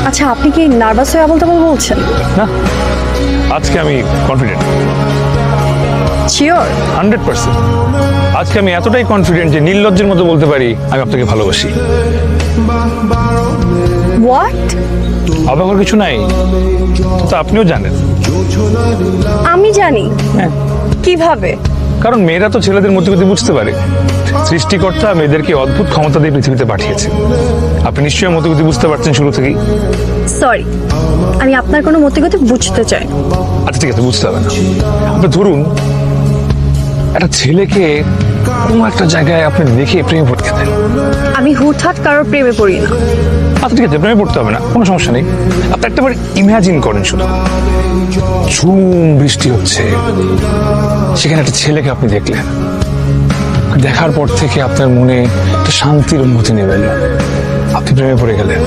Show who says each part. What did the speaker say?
Speaker 1: আচ্ছা, আপনি কি নার্ভাস হয়ে আবল তাবল বলছেন?
Speaker 2: না, আজকে আমি কনফিডেন্ট,
Speaker 1: শিওর?
Speaker 2: 100%। আজকে আমি এতটাই কনফিডেন্ট যে নির্লজ্জের মতো বলতে পারি আমি আপনাকে ভালোবাসি।
Speaker 1: হোয়াট?
Speaker 2: অবাক হওয়ার কিছু নাই, তো আপনিও জানেন।
Speaker 1: আমি জানি?
Speaker 2: হ্যাঁ,
Speaker 1: কিভাবে?
Speaker 2: কারণ মেয়েরা তো ছেলেদের মতিগতি বুঝতে পারে। সৃষ্টিকর্তা মেয়েদেরকে অদ্ভুত ক্ষমতা দিয়ে পৃথিবীতে পাঠিয়েছে। আপনি নিশ্চয়ই মতিগতি বুঝতে পারছেন শুরু থেকেই।
Speaker 1: সরি, আমি আপনার কোনো মতিগতি বুঝতে চাই না।
Speaker 2: আচ্ছা ঠিক আছে, বুঝতে হবে না। আপনি ধরুন একটা ছেলেকে কোনো একটা জায়গায় আপনি দেখে প্রেমে পড়তে দেন।
Speaker 1: আমি হুটহাট কারোর প্রেমে পড়ি না।
Speaker 2: আচ্ছা ঠিক আছে, প্রেমে পড়তে হবে না, কোনো সমস্যা নেই। আপনি একটাবার ইমাজিন করেন, শুধু ঝুম বৃষ্টি হচ্ছে, সেখানে একটা ছেলেকে আপনি দেখলেন। দেখার পর থেকে আপনার মনে একটা শান্তির অনুভূতি নেবেন, আপনি প্রেমে পড়ে গেলেন।